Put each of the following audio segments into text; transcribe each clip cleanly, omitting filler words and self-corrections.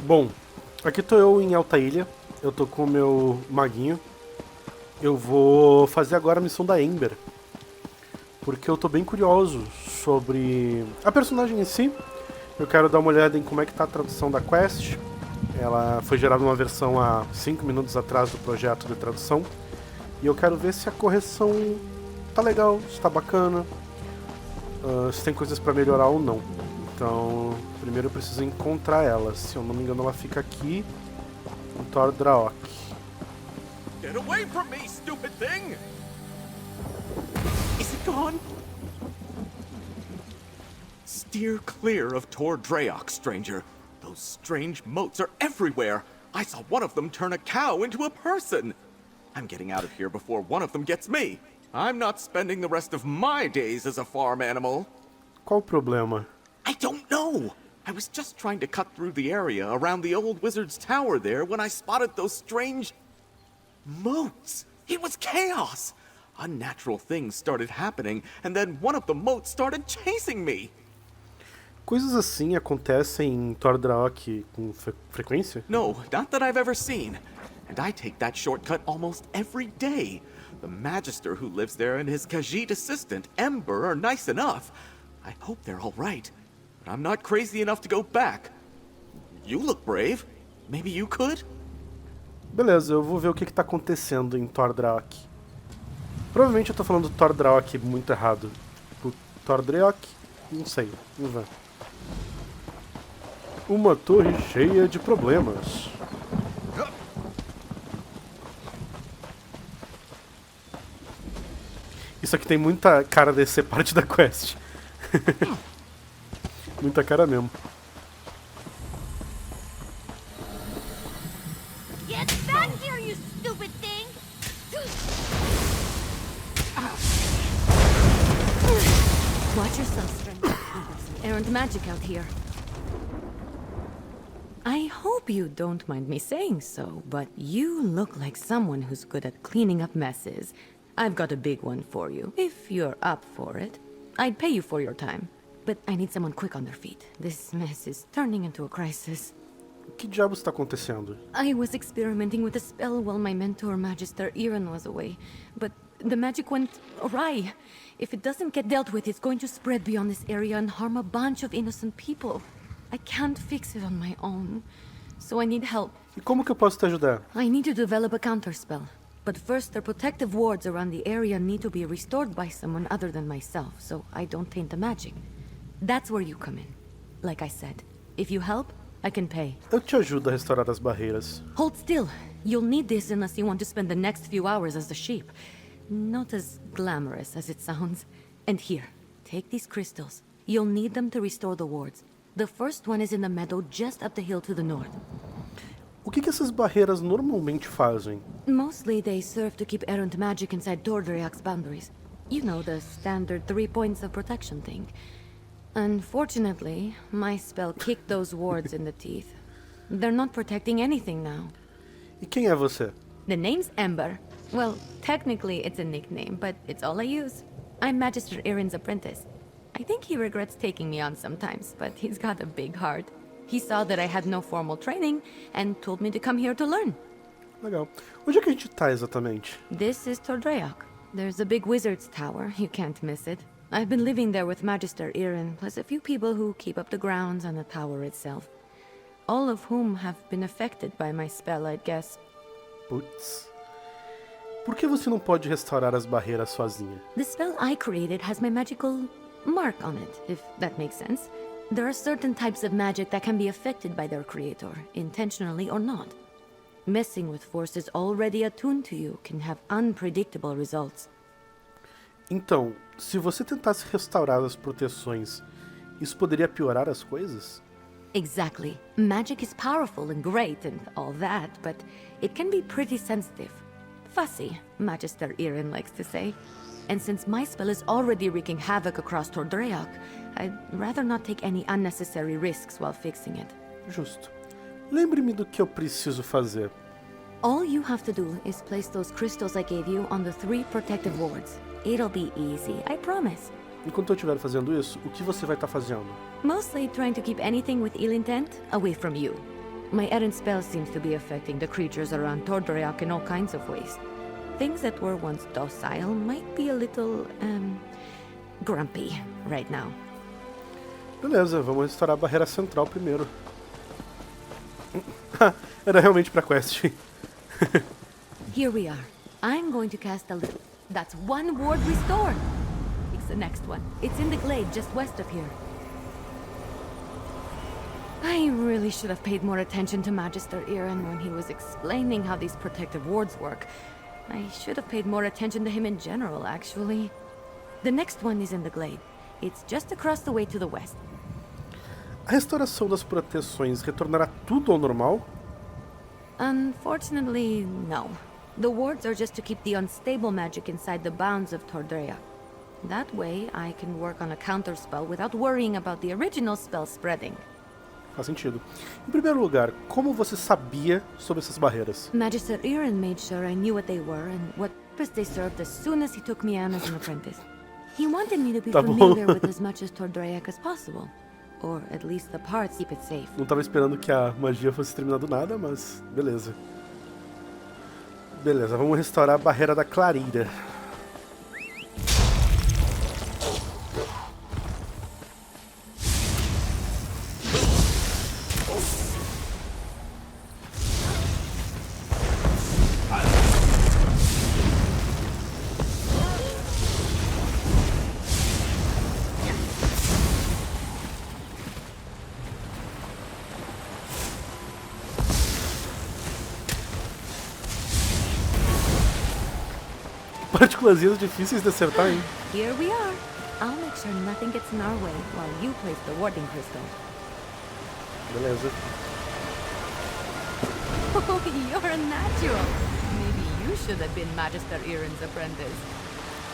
Bom, aqui tô eu em Alta Ilha, eu tô com o meu maguinho. Eu vou fazer agora a missão da Ember, porque eu tô bem curioso sobre a personagem em si. Eu quero dar uma olhada em como é que tá a tradução da quest. Ela foi gerada uma versão há 5 minutos atrás do projeto de tradução. E eu quero ver se a correção tá legal, se tá bacana, se tem coisas pra melhorar ou não. Então, primeiro eu preciso encontrar ela. Se eu não me engano, ela fica aqui em Tordraok. Get away from me, stupid thing! Is it gone? Steer clear of Tordraok, stranger. Those strange motes are everywhere. I saw one of them turn a cow into a person. I'm getting out of here before one of them gets me. I'm not spending the rest of my days as a farm animal. Qual o problema? I don't know. I was just trying to cut through the area around the old wizard's tower there when I spotted those strange motes. It was chaos. Unnatural things started happening, and then one of the motes started chasing me. Coisas assim acontecem em Tordraok com frequência? No, not that I've ever seen. And I take that shortcut almost every day. The Magister who lives there and his Khajiit assistant, Ember, are nice enough. I hope they're all right. But I'm not crazy enough to go back. You look brave. Maybe you could? Beleza, eu vou ver o que tá acontecendo em Tordraok. Provavelmente eu tô falando Tordraok muito errado. O Tordraok? Não sei, vamos ver. Uma torre cheia de problemas. Isso aqui tem muita cara de ser parte da quest. Muita cara mesmo. Get back here, you stupid thing! Watch yourself, stranger. Errant magic out here. I hope you don't mind me saying so, but you look like someone who's good at cleaning up messes. I've got a big one for you, if you're up for it. I'd pay you for your time, but I need someone quick on their feet. This mess is turning into a crisis. O que diabos está acontecendo? I was experimenting with a spell while my mentor, Magister Iren, was away, but the magic went awry. If it doesn't get dealt with, it's going to spread beyond this area and harm a bunch of innocent people. I can't fix it on my own, so I need help. E como que eu posso te ajudar? I need to develop a counterspell. But first, the protective wards around the area need to be restored by someone other than myself, so I don't taint the magic. That's where you come in. Like I said, if you help, I can pay. Eu te ajudo a restaurar as barreiras. Hold still. You'll need this unless you want to spend the next few hours as a sheep. Not as glamorous as it sounds. And here, take these crystals. You'll need them to restore the wards. The first one is in the meadow just up the hill to the north. O que essas barreiras normalmente fazem? Mostly they serve to keep errant magic inside Tordriak's boundaries. You know, the standard 3 points of protection thing. Unfortunately, my spell kicked those wards in the teeth. They're not protecting anything now. E quem é você? The name's Ember. Well, technically it's a nickname, but it's all I use. I'm Magister Iren's apprentice. I think he regrets taking me on sometimes, but he's got a big heart. He saw that I had no formal training and told me to come here to learn. Legal. Onde é que a gente tá exatamente? This is Tordraok. There's a big wizard's tower. You can't miss it. I've been living there with Magister Iren, plus a few people who keep up the grounds and the tower itself. All of whom have been affected by my spell, I'd guess. Putz. Por que você não pode restaurar as barreiras sozinha? The spell I created has my magical mark on it, if that makes sense. There are certain types of magic that can be affected by their creator, intentionally or not. Messing with forces already attuned to you can have unpredictable results. Então, se você tentasse restaurar as proteções, isso poderia piorar as coisas? Exactly. Magic is powerful and great and all that, but it can be pretty sensitive. Fussy, Magister Iren likes to say. And since my spell is already wreaking havoc across Tordraok, I'd rather not take any unnecessary risks while fixing it. Justo. Lembre-me do que eu preciso fazer. All you have to do is place those crystals I gave you on the 3 protective wards. It'll be easy, I promise. Enquanto eu estiver fazendo isso, o que você vai estar fazendo? Mostly trying to keep anything with ill intent away from you. My errant spell seems to be affecting the creatures around Tordreak in all kinds of ways. Things that were once docile might be a little, grumpy right now. Beleza, vamos restaurar a barreira central primeiro. Era realmente pra quest. Here we are. I'm going to cast a little... That's one ward restored! It's the next one. It's in the glade just west of here. I really should have paid more attention to Magister Iren when he was explaining how these protective wards work. I should have paid more attention to him in general, actually. The next one is in the glade. It's just across the way to the west. A restauração das proteções retornará tudo ao normal? Unfortunately, no. The wards are just to keep the unstable magic inside the bounds of Tordrea. That way, I can work on a counterspell without worrying about the original spell spreading. Faz sentido. Em primeiro lugar, como você sabia sobre essas barreiras? Magister Iren made sure I knew what they were and what purpose they served as soon as he took me on as an apprentice. He wanted me to be familiar with as much as Tordreak as possible. Or at least the parts keep it safe. Não tava esperando que a magia fosse terminar do nada, mas beleza. Beleza, vamos restaurar a barreira da clareira. Partículas difíceis de acertar, hein? Here we are. I'll make sure nothing gets in our way while you place the warding crystal. Beleza. Oh, you're a natural. Maybe you should have been Magister Iren's apprentice.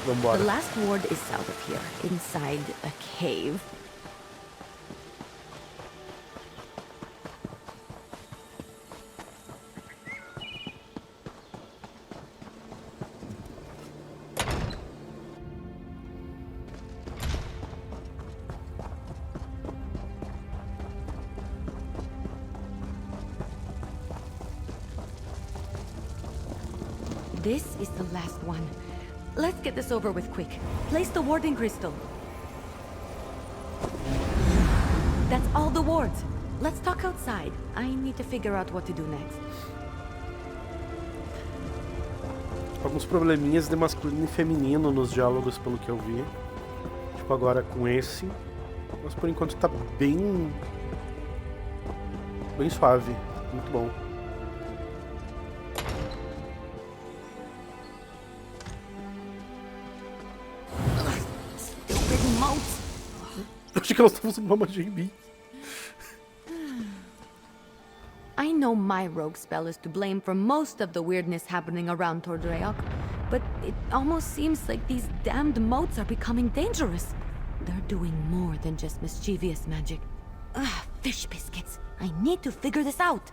Vambora. The last ward is south of here, inside a cave. This is the last one. Let's get this over with quick. Place the warding crystal. That's all the wards. Let's talk outside. I need to figure out what to do next. Alguns probleminhas de masculino e feminino nos diálogos, pelo que eu vi. Tipo agora com esse. Mas por enquanto tá bem suave. Muito bom. Eu achei que elas estavam usando uma magia em mim. I know my rogue spell is to blame for most of the weirdness happening around Tordreak, but it almost seems like these damned motes are becoming dangerous. They're doing more than just mischievous magic. Ugh, fish biscuits. I need to figure this out.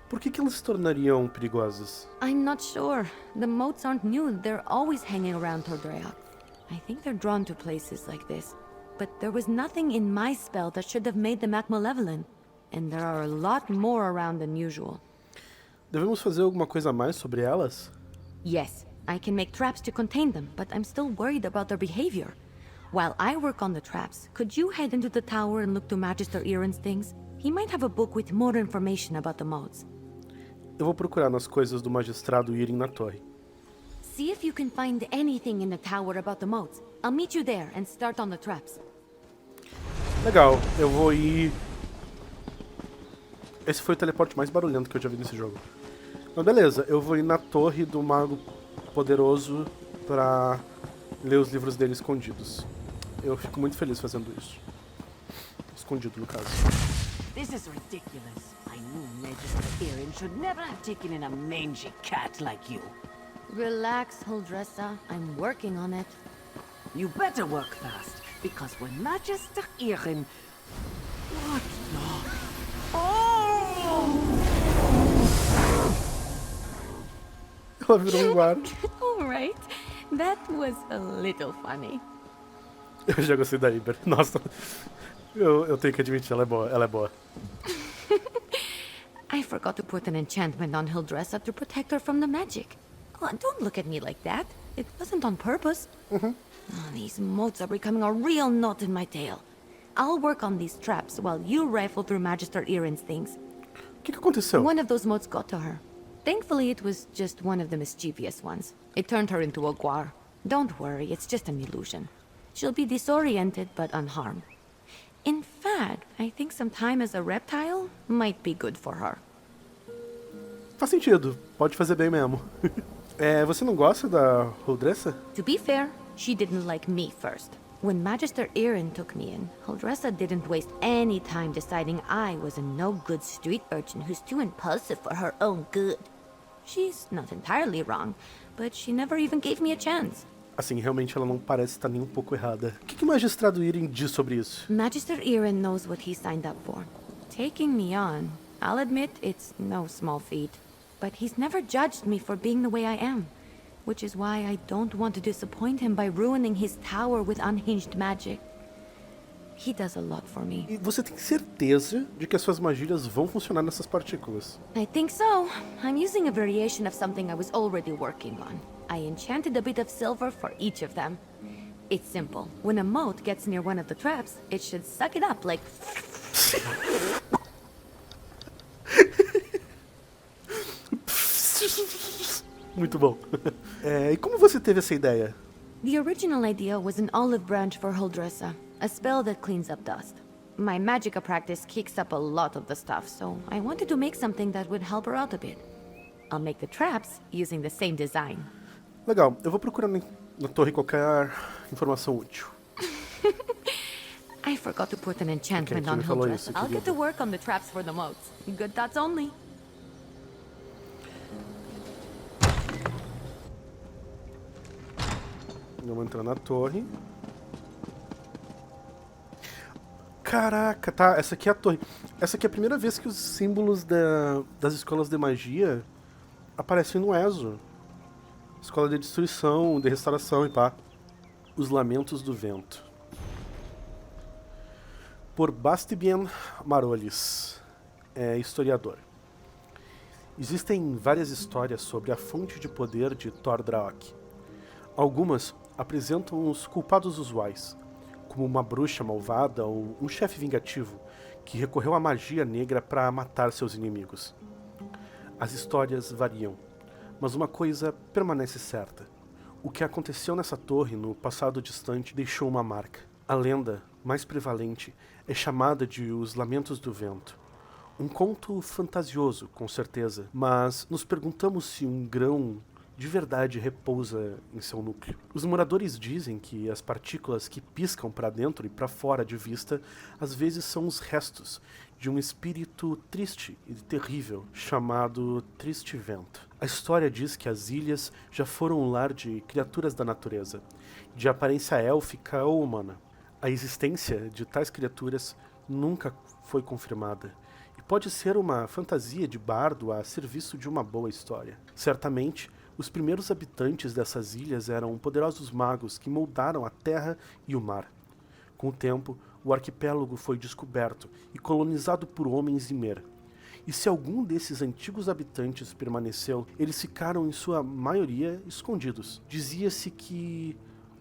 Por que elas se tornariam perigosas? I'm not sure. The motes aren't new. They're always hanging around Tordreak. I think they're drawn to places like this. But there was nothing in my spell that should have made them act malevolent. And there are a lot more around than usual. Devemos fazer alguma coisa a mais sobre elas? Yes, I can make traps to contain them, but I'm still worried about their behavior. While I work on the traps, could you head into the tower and look to Magister Iren's things? He might have a book with more information about the modes. Eu vou procurar nas coisas do magistrado Iren na torre. See if you can find anything in the tower about the modes. I'll meet you there and start on the traps. Legal, eu vou ir... Esse foi o teleporte mais barulhento que eu já vi nesse jogo. Mas beleza, eu vou ir na torre do mago poderoso pra ler os livros dele escondidos. Eu fico muito feliz fazendo isso. Escondido, no caso. This is ridiculous. I knew Magister Iren should never have taken in a mangy cat like you. Relax, Huldressa. I'm working on it. You better work fast, because when Magister Iren... What the... Oh! Ela virou um guarda. Alright, that was a little funny. Eu já gostei da Ember. Nossa, eu tenho que admitir, ela é boa. forgot to put an enchantment on Hildressa to protect her from the magic. Oh, don't look at me like that. It wasn't on purpose. Oh, these motes are becoming a real knot in my tail. I'll work on these traps while you rifle through Magister Irin's things. O que aconteceu? One of those motes got to her. Thankfully, it was just one of the mischievous ones. It turned her into a guar. Don't worry, it's just an illusion. She'll be disoriented but unharmed. In fact, I think some time as a reptile might be good for her. Faz sentido. Pode fazer bem mesmo. Você não gosta da Hildressa? To be fair, she didn't like me first. When Magister Irin took me in, Hildressa didn't waste any time deciding I was a no-good street urchin who's too impulsive for her own good. She's not entirely wrong, but she never even gave me a chance. Assim, realmente ela não parece estar nem um pouco errada. O que o Magistrado Irin diz sobre isso? Magister Irin knows what he signed up for. Taking me on, I'll admit it's no small feat. But he's never judged me for being the way I am. Which is why I don't want to disappoint him by ruining his tower with unhinged magic. He does a lot for me. E você tem certeza de que as suas magias vão funcionar nessas partículas? I think so. I'm using a variation of something I was already working on. I enchanted a bit of silver for each of them. It's simple. When a mote gets near one of the traps, it should suck it up like... Muito bom. E como você teve essa ideia? The original idea was an olive branch for Hildressa, a spell that cleans up dust. My magicka practice kicks up a lot of the stuff, so I wanted to make something that would help her out a bit. I'll make the traps using the same design. Legal, eu vou procurar na torre qualquer informação útil. I forgot to put an enchantment on Hildressa. I'll get to work on the traps for the motes. Good thoughts only. Vamos entrar na torre. Caraca, tá, essa aqui é a torre. Essa aqui é a primeira vez que os símbolos das escolas de magia aparecem no ESO. Escola de destruição, de restauração e pá. Os Lamentos do Vento. Por Bastien Marolis, historiador. Existem várias histórias sobre a fonte de poder de Thordraak. Algumas apresentam os culpados usuais, como uma bruxa malvada ou um chefe vingativo que recorreu à magia negra para matar seus inimigos. As histórias variam, mas uma coisa permanece certa. O que aconteceu nessa torre no passado distante deixou uma marca. A lenda mais prevalente é chamada de Os Lamentos do Vento. Um conto fantasioso, com certeza, mas nos perguntamos se um grão de verdade repousa em seu núcleo. Os moradores dizem que as partículas que piscam para dentro e para fora de vista às vezes são os restos de um espírito triste e terrível chamado Triste Vento. A história diz que as ilhas já foram o lar de criaturas da natureza, de aparência élfica ou humana. A existência de tais criaturas nunca foi confirmada. Pode ser uma fantasia de bardo a serviço de uma boa história. Certamente, os primeiros habitantes dessas ilhas eram poderosos magos que moldaram a terra e o mar. Com o tempo, o arquipélago foi descoberto e colonizado por homens Ymer. E se algum desses antigos habitantes permaneceu, eles ficaram em sua maioria escondidos. Dizia-se que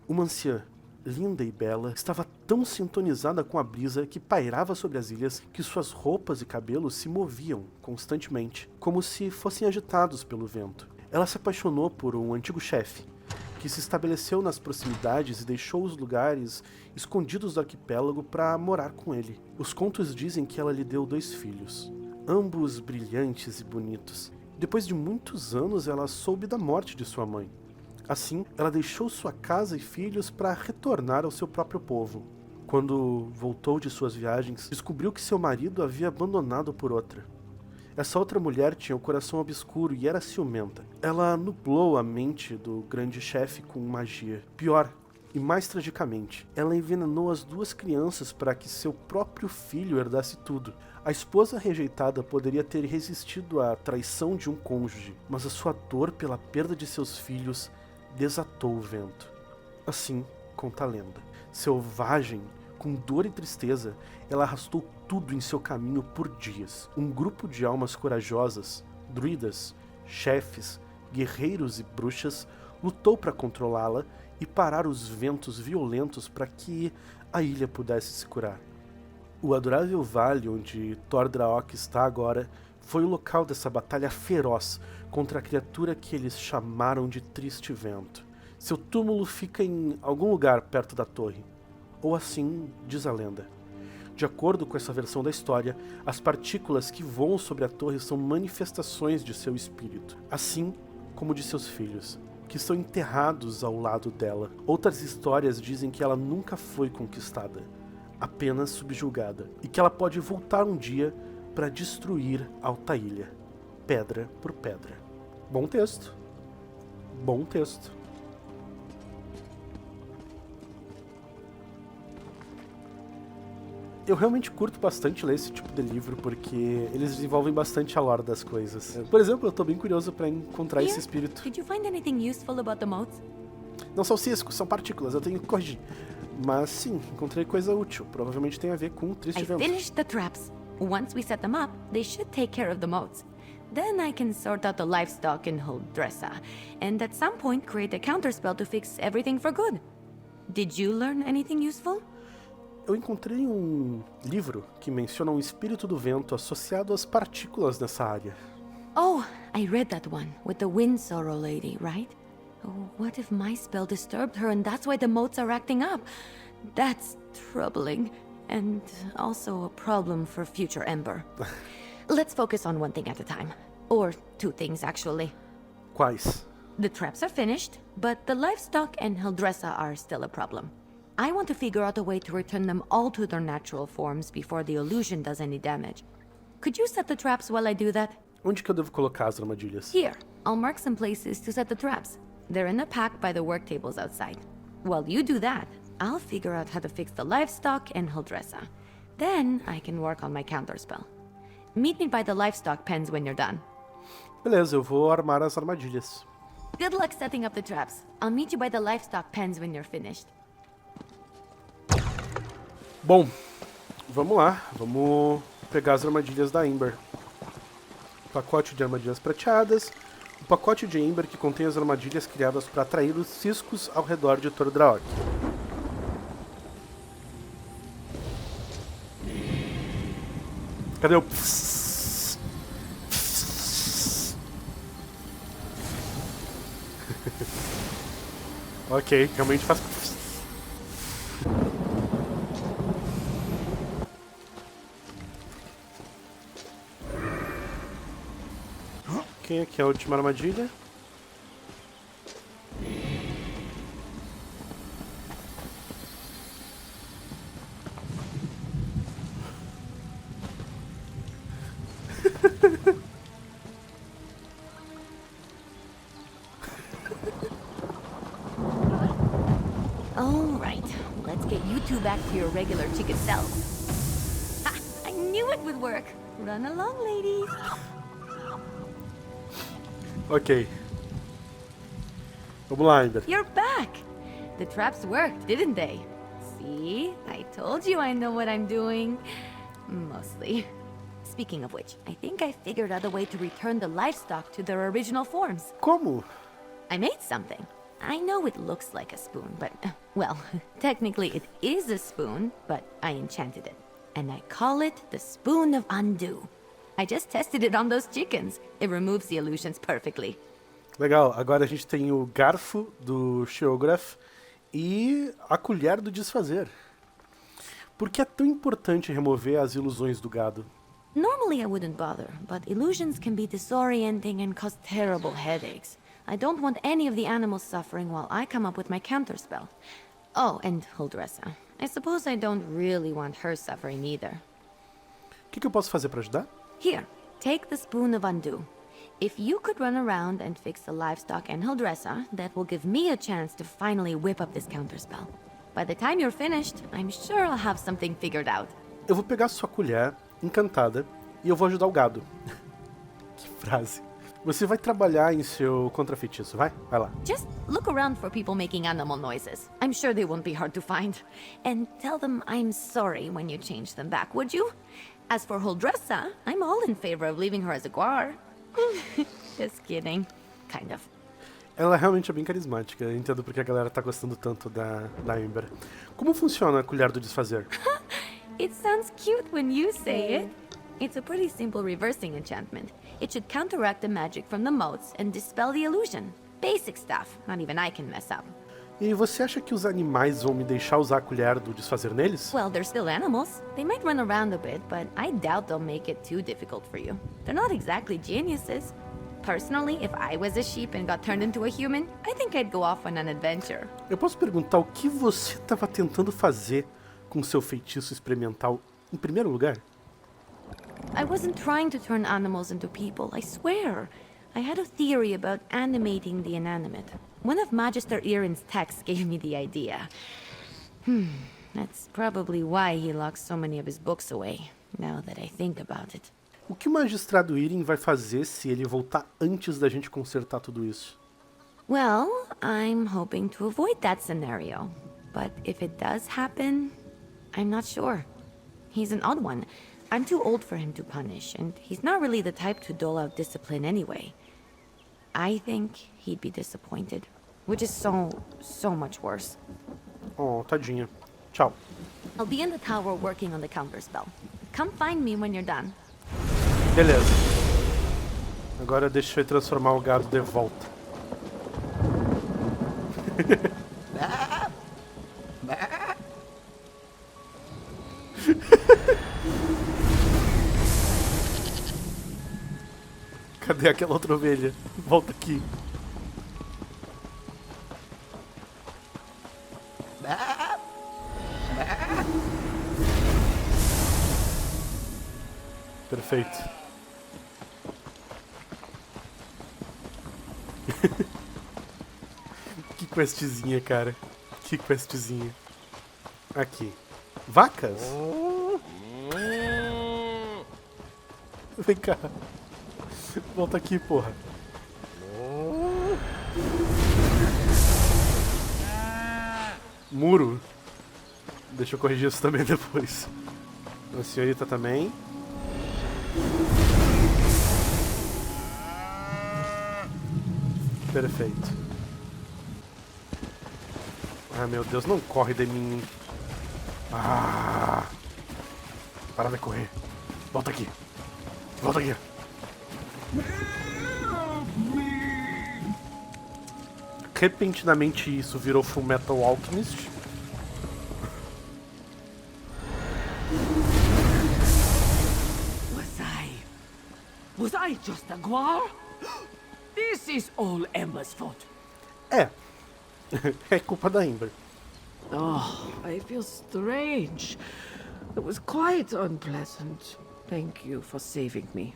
uma anciã, linda e bela, estava tão sintonizada com a brisa que pairava sobre as ilhas que suas roupas e cabelos se moviam constantemente, como se fossem agitados pelo vento. Ela se apaixonou por um antigo chefe, que se estabeleceu nas proximidades e deixou os lugares escondidos do arquipélago para morar com ele. Os contos dizem que ela lhe deu 2 filhos, ambos brilhantes e bonitos. Depois de muitos anos, ela soube da morte de sua mãe. Assim, ela deixou sua casa e filhos para retornar ao seu próprio povo. Quando voltou de suas viagens, descobriu que seu marido havia abandonado por outra. Essa outra mulher tinha o coração obscuro e era ciumenta. Ela nublou a mente do grande chefe com magia. Pior, e mais tragicamente, ela envenenou as 2 crianças para que seu próprio filho herdasse tudo. A esposa rejeitada poderia ter resistido à traição de um cônjuge, mas a sua dor pela perda de seus filhos desatou o vento. Assim conta a lenda. Selvagem, com dor e tristeza, ela arrastou tudo em seu caminho por dias. Um grupo de almas corajosas, druidas, chefes, guerreiros e bruxas, lutou para controlá-la e parar os ventos violentos para que a ilha pudesse se curar. O adorável vale onde Tordraok está agora foi o local dessa batalha feroz contra a criatura que eles chamaram de Triste Vento. Seu túmulo fica em algum lugar perto da torre, ou assim diz a lenda. De acordo com essa versão da história, as partículas que voam sobre a torre são manifestações de seu espírito, assim como de seus filhos, que estão enterrados ao lado dela. Outras histórias dizem que ela nunca foi conquistada, apenas subjugada, e que ela pode voltar um dia para destruir Alta Ilha, pedra por pedra. Bom texto. Bom texto. Eu realmente curto bastante ler esse tipo de livro, porque eles desenvolvem bastante a lore das coisas. Por exemplo, eu tô bem curioso para encontrar esse espírito. Did you find anything useful about the motes? Não são ciscos, são partículas, eu tenho que corrigir. Mas sim, encontrei coisa útil. Provavelmente tem a ver com o Triste I Vento. finished the traps. Once we set them up, they should take care of the motes. Then I can sort out the livestock and hold Dressa, and at some point create a counterspell to fix everything for good. Did you learn anything useful? Eu encontrei um livro que menciona um espírito do vento associado às partículas nessa área. Oh, I read that one with the wind sorrow lady, right? Oh, what if my spell disturbed her and that's why the motes are acting up? That's troubling, and also a problem for future Ember. Let's focus on one thing at a time. Or two things, actually. Quais? The traps are finished, but the livestock and Hildressa are still a problem. I want to figure out a way to return them all to their natural forms before the illusion does any damage. Could you set the traps while I do that? Onde que eu devo colocar as armadilhas? Here, I'll mark some places to set the traps. They're in a pack by the work tables outside. While you do that, I'll figure out how to fix the livestock and Hildressa. Then I can work on my counterspell. Meet me by the livestock pens when you're done. Beleza, eu vou armar as armadilhas. Good luck setting up the traps. I'll meet you by the livestock pens when you're finished. Bom, vamos lá. Vamos pegar as armadilhas da Ember. Pacote de armadilhas prateadas. O pacote de Ember que contém as armadilhas criadas para atrair os ciscos ao redor de Tordraok. Cadê o pss? Pss. Ok, realmente faz pss. Ok, aqui é a última armadilha. All right, let's get you two back to your regular chicken selves. Ha! I knew it would work. Run along, ladies. Ok. Vamos lá, Ember. You're back. The traps worked, didn't they? See? I told you I know what I'm doing. Mostly. Speaking of which, I think I figured out a way to return the livestock to their original forms. Como? I made something. I know it looks like a spoon, but, well, technically it is a spoon, but I enchanted it. And I call it the Spoon of Undo. I just tested it on those chickens. It removes the illusions perfectly. Legal, agora a gente tem o garfo do Sheograph e a colher do desfazer. Por que é tão importante remover as ilusões do gado? Normally I wouldn't bother, but illusions can be disorienting and cause terrible headaches. I don't want any of the animals suffering while I come up with my counterspell. Oh, and Hildressa. I suppose I don't really want her suffering either. O que eu posso fazer para ajudar? Here, take the Spoon of Undo. If you could run around and fix the livestock and Hildressa, that will give me a chance to finally whip up this counterspell. By the time you're finished, I'm sure I'll have something figured out. Eu vou pegar sua colher encantada e eu vou ajudar o gado. Que frase. Você vai trabalhar em seu contrafeitiço, vai? Vai lá. Just look around for people making animal noises. I'm sure they won't be hard to find. And tell them I'm sorry when you change them back, would you? As for Holdressa, I'm all in favor of leaving her as a guar. Just kidding. Kind of. Ela realmente é bem carismática. Eu entendo porque a galera tá gostando tanto da Ember. Como funciona a colher do desfazer? It sounds cute when you say it. It's a pretty simple reversing enchantment. It should counteract the magic from the motes and dispel the illusion. Basic stuff. Not even I can mess up. E você acha que os animais vão me deixar usar a colher do desfazer neles? Well, they're still animals. They might run around a bit, but I doubt they'll make it too difficult for you. They're not exactly geniuses. Personally, if I was a sheep and got turned into a human, I think I'd go off on an adventure. Eu posso perguntar o que você estava tentando fazer com seu feitiço experimental em primeiro lugar? I wasn't trying to turn animals into people, I swear. I had a theory about animating the inanimate. One of Magister Irin's texts gave me the idea. That's probably why he locks so many of his books away, now that I think about it. O que o magistrado Irin vai fazer se ele voltar antes da gente consertar tudo isso? Well, I'm hoping to avoid that scenario. But if it does happen, I'm not sure. He's an odd one. I'm too old for him to punish, and he's not really the type to dole out discipline anyway. I think he'd be disappointed, which is so much worse. Oh, tadinha. Tchau. I'll be in the tower working on the counter spell. Come find me when you're done. Beleza. Agora deixa eu transformar o gado de volta. Cadê aquela outra ovelha? Volta aqui. Perfeito. Que questzinha, cara. Que questzinha. Aqui. Vacas? Vem cá. Volta aqui, porra. Muro. Deixa eu corrigir isso também depois. A senhorita também. Perfeito. Ah, meu Deus, não corre de mim. Ah! Para de correr. Volta aqui. Volta aqui. Repentinamente isso virou Full Metal Alchemist. Was I just a guar? This is all Ember's fault. É. É culpa da Ember. Oh, I feel strange. It was quite unpleasant. Thank you for saving me.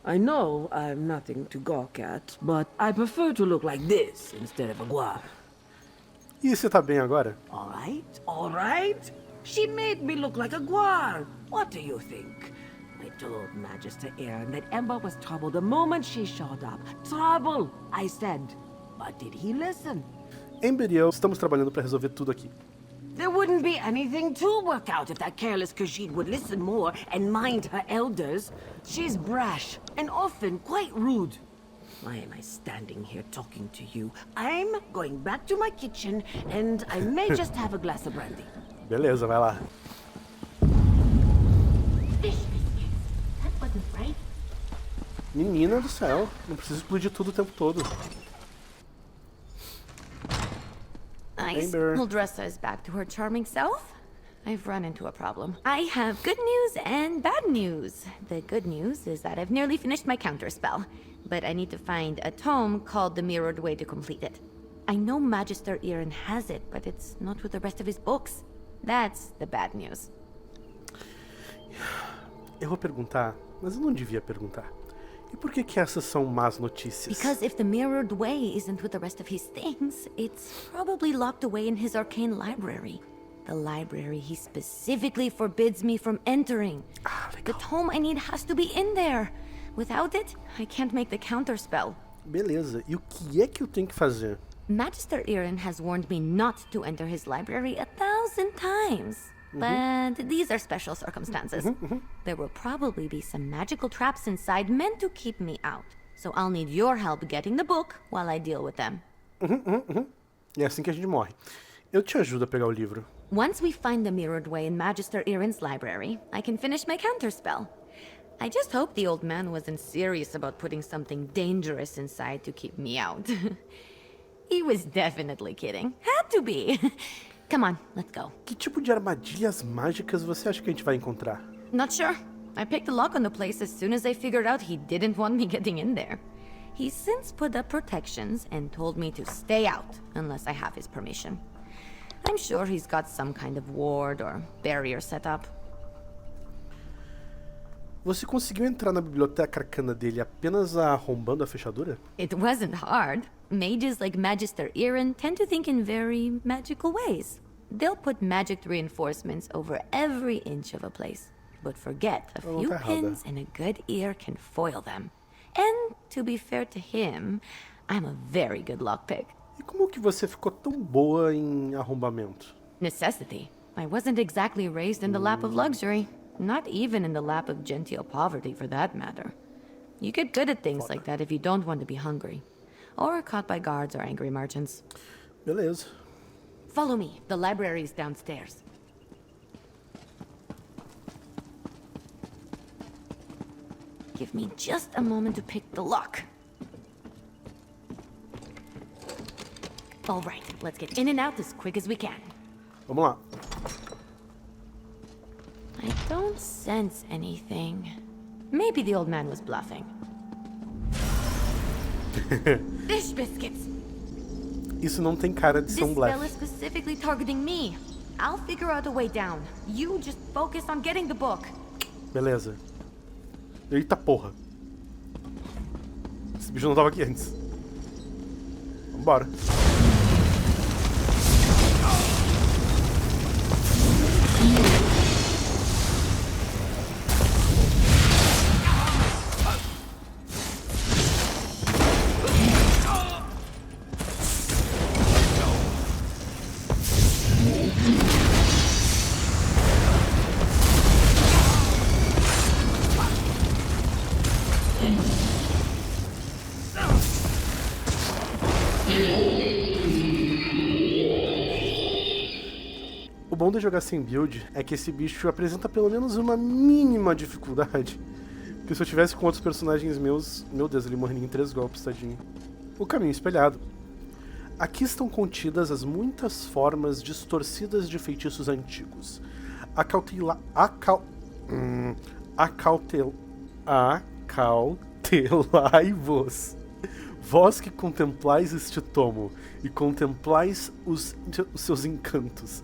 I know I'm nothing to gawk at, but I prefer to look like this instead of a guar. E você tá bem agora? All right, all right. She made me look like a guar. What do you think? I told Magister Aaron that Ember was trouble the moment she showed up. Trouble, I said. But did he listen? Ember e eu estamos trabalhando para resolver tudo aqui. There wouldn't be anything to work out if that careless Khajiit would listen more and mind her elders. She's brash and often quite rude. Why am I standing here talking to you? I'm going back to my kitchen and I may just have a glass of brandy. Beleza, vai lá. That wasn't right. Menina do céu, não precisa explodir tudo o tempo todo. Nice. Ember. Holdressa is back to her charming self. I've run into a problem. I have good news and bad news. The good news is that I've nearly finished my counter spell, but I need to find a tome called The Mirrored Way to complete it. I know Magister Aaron has it, but it's not with the rest of his books. That's the bad news. Eu vou perguntar, mas eu não devia perguntar. E por que essas são más notícias? Because if the Mirrored Way isn't with the rest of his things, it's probably locked away in his arcane library. The library he specifically forbids me from entering. Ah, The legal. tome I need has to be in there. Without it, I can't make the counterspell. Beleza. E o que é que eu tenho que fazer? Magister Irin has warned me not to enter his library 1,000 times. But these are special circumstances. There will probably be some magical traps inside meant to keep me out. So I'll need your help getting the book while I deal with them. É assim que a gente morre. Eu te ajudo a pegar o livro. Once we find the mirrored way in Magister Irin's library, I can finish my counterspell. I just hope the old man wasn't serious about putting something dangerous inside to keep me out. He was definitely kidding. Had to be. Come on, let's go. Que tipo de armadilhas mágicas você acha que a gente vai encontrar? Not sure. I picked the lock on the place as soon as I figured out he didn't want me getting in there. He's since put up protections and told me to stay out unless I have his permission. I'm sure he's got some kind of ward or barrier set up. Você conseguiu entrar na biblioteca arcana dele apenas arrombando a fechadura? It wasn't hard. Mages like Magister Irin tend to think in very magical ways. They'll put magic reinforcements over every inch of a place, but forget a few pins and a good ear can foil them. And to be fair to him, I'm a very good lockpick. E como que você ficou tão boa em arrombamento? Necessity. I wasn't exactly raised in the lap of luxury. Not even in the lap of genteel poverty, for that matter. You get good at things like that if you don't want to be hungry. Or caught by guards or angry merchants. Beleza. Follow me. The library is downstairs. Give me just a moment to pick the lock. All right, let's get in and out as quick as we can. Vamos lá. I don't sense anything. Maybe the old man was bluffing. Fish biscuits! Isso não tem cara de ser This um spell is blefe. specifically targeting me. I'll figure out a way down. You just focus on getting the book. Beleza. Eita porra. Esse bicho não tava aqui antes. Vambora. O bom de jogar sem build é que esse bicho apresenta pelo menos uma mínima dificuldade. Porque se eu tivesse com outros personagens meus, meu Deus, ele morreria em 3 golpes, tadinho. O caminho espelhado. Aqui estão contidas as muitas formas distorcidas de feitiços antigos. Acautelai-vos. Vós que contemplais este tomo e contemplais os seus encantos,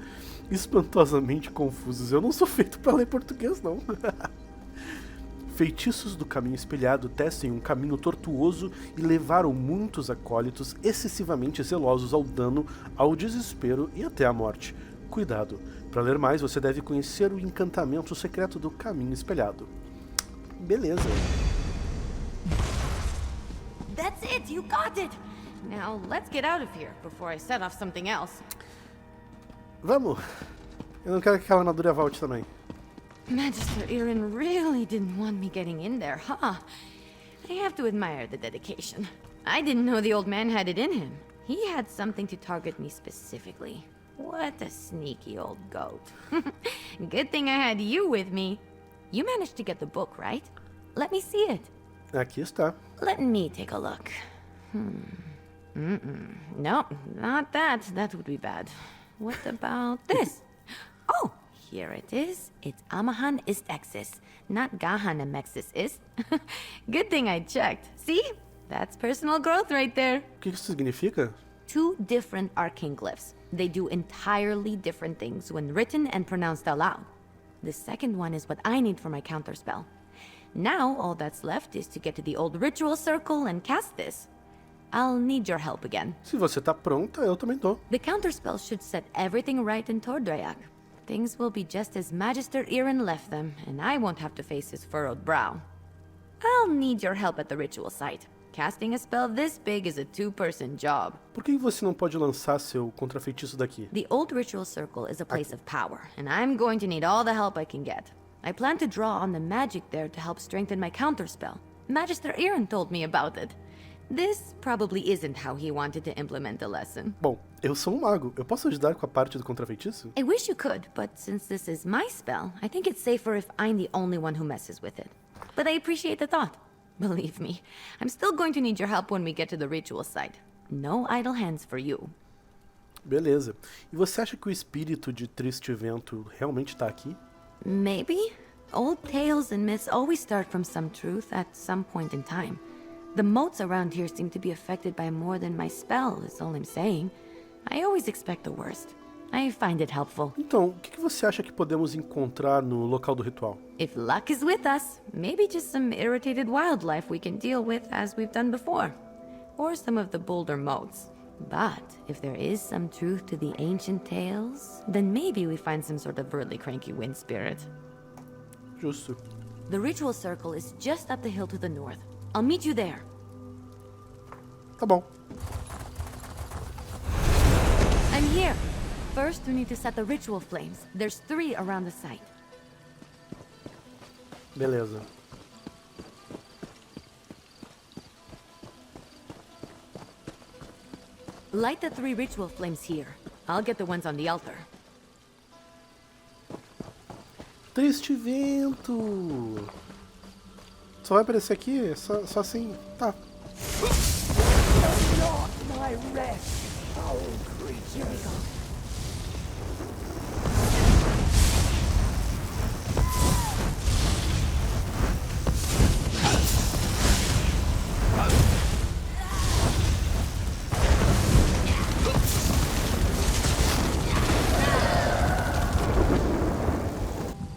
espantosamente confusos. Eu não sou feito para ler português, não. Feitiços do caminho espelhado tecem um caminho tortuoso e levaram muitos acólitos excessivamente zelosos ao dano, ao desespero e até à morte. Cuidado, para ler mais você deve conhecer o encantamento secreto do caminho espelhado. Beleza. That's it, you got it! Now let's get out of here before I set off something else. Vamos. Eu não quero que aquela armadura volte também. Magister Irin really didn't want me getting in there, huh? I have to admire the dedication. I didn't know the old man had it in him. He had something to target me specifically. What a sneaky old goat. Good thing I had you with me. You managed to get the book, right? Let me see it. Aqui está. Let me take a look. No, not that. That would be bad. What about this? Oh, here it is. It's Amahan ist Exis, not Gahan Amexis ist. Good thing I checked. See? That's personal growth right there. O que isso significa? 2 different arcane glyphs. They do entirely different things when written and pronounced aloud. The second one is what I need for my counterspell. Now, all that's left is to get to the old ritual circle and cast this. I'll need your help again. Se você tá pronta, eu também tô. The counterspell should set everything right in Tordrayak. Things will be just as Magister Irin left them, and I won't have to face his furrowed brow. I'll need your help at the ritual site. Casting a spell this big is a two-person job. Por que você não pode lançar seu contrafeitiço daqui? The old ritual circle is a place of power, and I'm going to need all the help I can get. I plan to draw on the magic there to help strengthen my counterspell. Magister Aaron told me about it. This probably isn't how he wanted to implement the lesson. Bom, eu sou um mago. Eu posso ajudar com a parte do contrafeitiço? I wish you could, but since this is my spell, I think it's safer if I'm the only one who messes with it. But I appreciate the thought. Believe me, I'm still going to need your help when we get to the ritual site. No idle hands for you. Beleza. E você acha que o espírito de Triste Vento realmente tá aqui? Maybe? Old tales and myths always start from some truth at some point in time. The moats around here seem to be affected by more than my spell, is all I'm saying. I always expect the worst. I find it helpful. Então, o que você acha que podemos encontrar no local do ritual? If luck is with us, maybe just some irritated wildlife we can deal with as we've done before. Or some of the bolder moats. But if there is some truth to the ancient tales, then maybe we find some sort of really cranky wind spirit. Justo. The ritual circle is just up the hill to the north. I'll meet you there. Tá bom. I'm here. First, we need to set the ritual flames. There's 3 around the site. Beleza. Light the 3 ritual flames here. I'll get the ones on the altar. Triste Vento. Só vai aparecer aqui? Só assim. Tá. Not my rest, foul creature.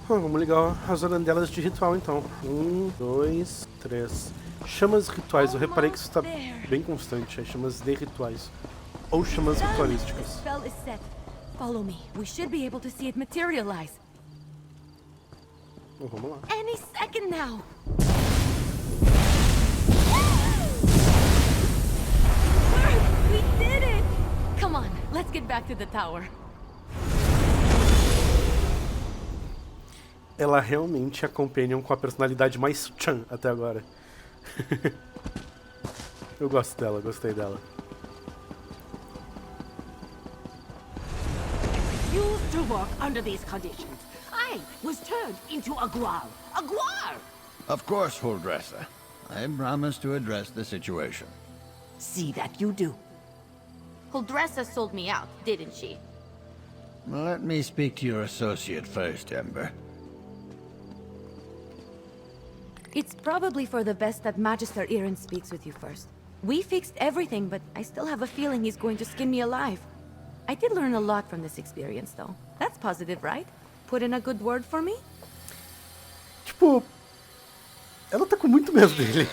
Vamos ligar as orandelas de ritual então. 1, 2, 3. Chamas rituais. Eu reparei que isso está bem constante. É chamas de rituais. Ou chamas ritualísticas. The spell is set. Follow me. We should be able to see it materialize. Então, vamos lá. Any second now. We did it! Come on, let's get back to the tower. Ela realmente é a companion com a personalidade mais chan até agora. Eu gosto dela, gostei dela. Used to work under these conditions. I was turned into a guar. A guar! Of course, Huldressa. I promise to address the situation. See that you do. Huldressa sold me out, didn't she? Let me speak to your associate first, Ember. It's probably for the best that Magister Aaron speaks with you first. We fixed everything, but I still have a feeling he's going to skin me alive. I did learn a lot from this experience, though. That's positive, right? Put in a good word for me? Tipo, ela tá com muito medo dele.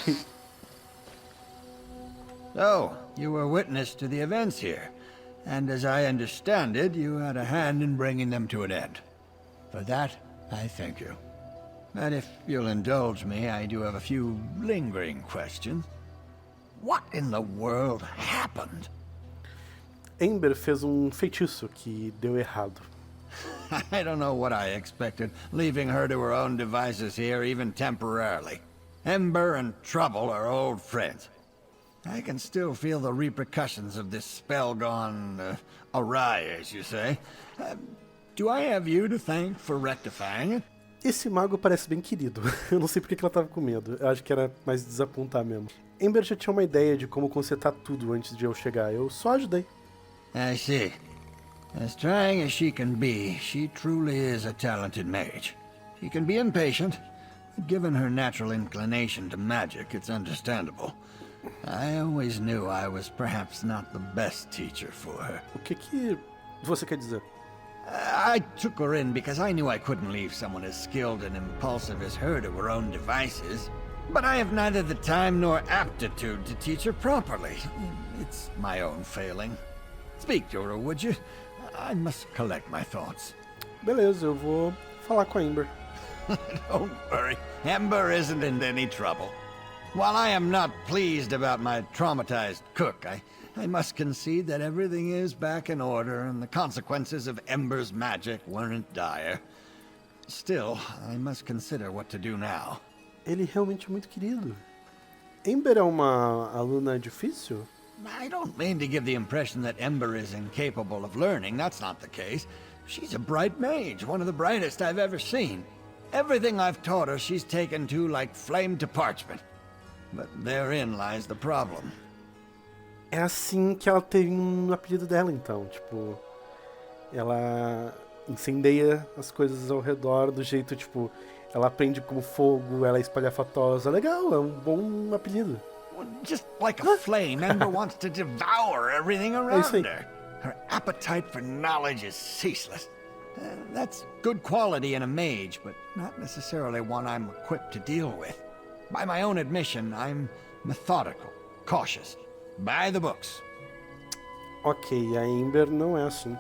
So, you were witness to the events here, and as I understand it, you had a hand in bringing them to an end. For that, I thank you. But if you'll indulge me, I do have a few lingering questions. What in the world happened? Ember fez feitiço que deu errado. I don't know what I expected, leaving her to her own devices here, even temporarily. Ember and Trouble are old friends. I can still feel the repercussions of this spell gone awry, as you say. Do I have you to thank for rectifying it? Esse mago parece bem querido. Eu não sei porque que ela tava com medo. Eu acho que era mais desapontar mesmo. Ember já tinha uma ideia de como consertar tudo antes de eu chegar. Eu só ajudei. I see. As trying as she can be, she truly is a talented mage. She can be impatient, but given her natural inclination to magic, it's understandable. I always knew I was perhaps not the best teacher for her. O que você quer dizer? I took her in because I knew I couldn't leave someone as skilled and impulsive as her to her own devices. But I have neither the time nor aptitude to teach her properly. It's my own failing. Speak to her, would you? I must collect my thoughts. Beleza, eu vou falar com a Ember. Don't worry. Ember isn't in any trouble. While I am not pleased about my traumatized cook, I must concede that everything is back in order and the consequences of Ember's magic weren't dire. Still, I must consider what to do now. Ele realmente é muito querido. Ember é uma aluna difícil? I don't mean to give the impression that Ember is incapable of learning. That's not the case. She's a bright mage, one of the brightest I've ever seen. Everything I've taught her, she's taken to like flame to parchment. But therein lies the problem. É assim que ela tem um apelido dela, então. Tipo, ela incendeia as coisas ao redor do jeito, tipo, ela aprende como fogo, ela é espalhafatosa. Legal, é um bom apelido. Well, just like a flame, Ember wants to devour everything around her. Her appetite for knowledge is ceaseless. That's good quality in a mage, but not necessarily one I'm equipped to deal with. By my own admission, I'm methodical, cautious, by the books. Ok, a Ember não é assim.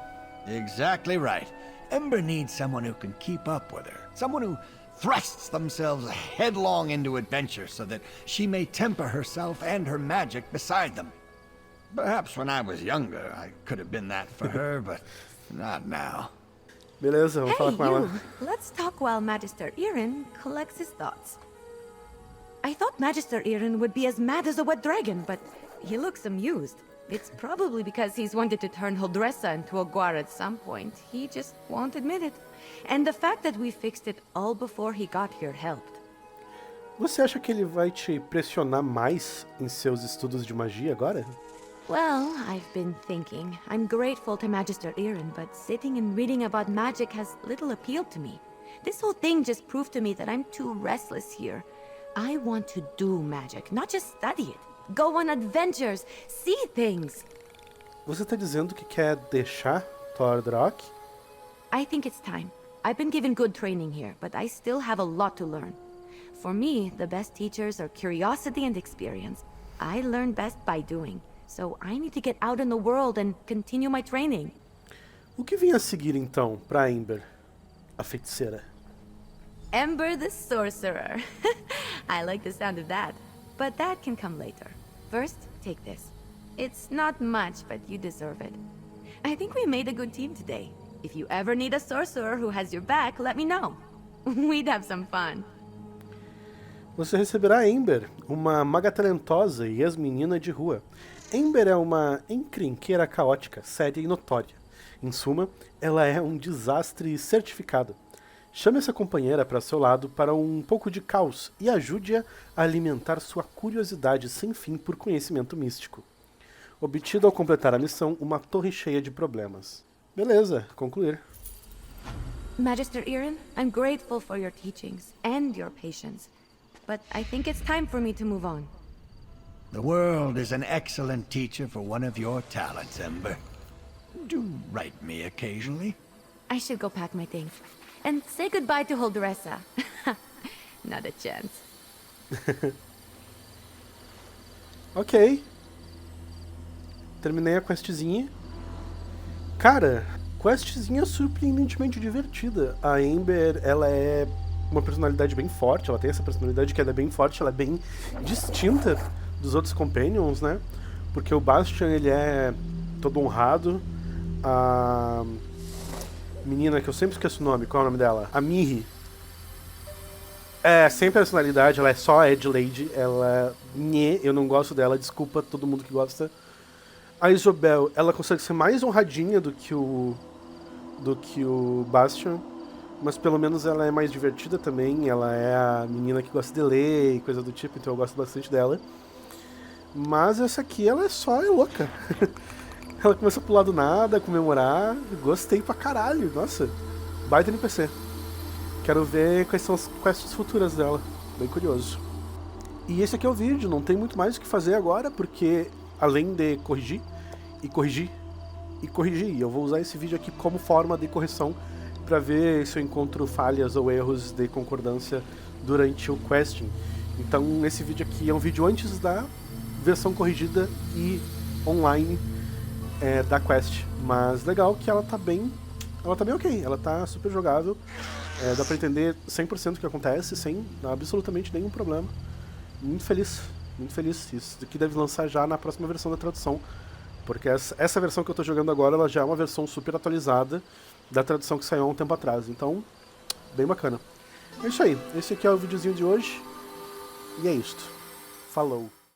Exactly right. Ember needs someone who can keep up with her. Someone who thrusts themselves headlong into adventure so that she may temper herself and her magic beside them. Perhaps when I was younger, I could have been that for her, but not now. Beleza, vamos Hey, falar com ela. you! Let's talk while Magister Irin collects his thoughts. I thought Magister Irin would be as mad as a wet dragon, but he looks amused. It's probably because he's wanted to turn Holdressa into a guar at some point. He just won't admit it. And the fact that we fixed it all before he got here helped. Você acha que ele vai te pressionar mais em seus estudos de magia agora? Well, I've been thinking. I'm grateful to Magister Irin, but sitting and reading about magic has little appeal to me. This whole thing just proved to me that I'm too restless here. I want to do magic, not just study it. Go on adventures, see things. Você tá dizendo que quer deixar Tordrock? I think it's time. I've been given good training here, but I still have a lot to learn. For me, the best teachers are curiosity and experience. I learn best by doing. So I need to get out in the world and continue my training. O que vinha a seguir então pra Ember, a feiticeira? Ember the Sorcerer. I like the sound of that. But that can come later. First, take this. It's not much, but you deserve it. I think we made a good team today. If you ever need a sorcerer who has your back, let me know. We'd have some fun. Você receberá Ember, uma maga talentosa e ex-menina de rua. Ember é uma encrenqueira caótica, séria e notória. Em suma, ela é um desastre certificado. Chame essa companheira para seu lado para um pouco de caos e ajude-a a alimentar sua curiosidade sem fim por conhecimento místico. Obtido ao completar a missão, uma torre cheia de problemas. Beleza, concluir. Magister Irin, I'm grateful for your teachings and your patience. But I think it's time for me to move on. The world is an excellent teacher for one of your talents, Ember. Do write me occasionally. I should go pack my things. And say goodbye to Holdressa. Not a chance. Ok. Terminei a questzinha. Cara, questzinha surpreendentemente divertida. A Ember, ela é uma personalidade bem forte. Ela tem essa personalidade que ela é bem forte. Ela é bem distinta dos outros Companions, né? Porque o Bastian, ele é todo honrado. A menina, que eu sempre esqueço o nome, qual é o nome dela? A Miri. É, sem personalidade, ela é só Ed Lady. Ela, eu não gosto dela, desculpa todo mundo que gosta. A Isobel, ela consegue ser mais honradinha do que o Bastian, mas pelo menos ela é mais divertida também. Ela é a menina que gosta de ler e coisa do tipo, então eu gosto bastante dela. Mas essa aqui, ela é louca. Ela começa a pular do nada, a comemorar. Gostei pra caralho, nossa. Baita NPC. Quero ver quais são as quests futuras dela. Bem curioso. E esse aqui é o vídeo, não tem muito mais o que fazer agora, porque além de corrigir, eu vou usar esse vídeo aqui como forma de correção para ver se eu encontro falhas ou erros de concordância durante o questing. Então esse vídeo aqui é um vídeo antes da versão corrigida e online da quest, mas legal que ela tá bem ok, ela tá super jogável, dá pra entender 100% o que acontece sem absolutamente nenhum problema. muito feliz, muito feliz. Isso daqui deve lançar já na próxima versão da tradução, porque essa versão que eu tô jogando agora, ela já é uma versão super atualizada da tradução que saiu há um tempo atrás, então, bem bacana. É isso aí, esse aqui é o videozinho de hoje, e é isto. Falou!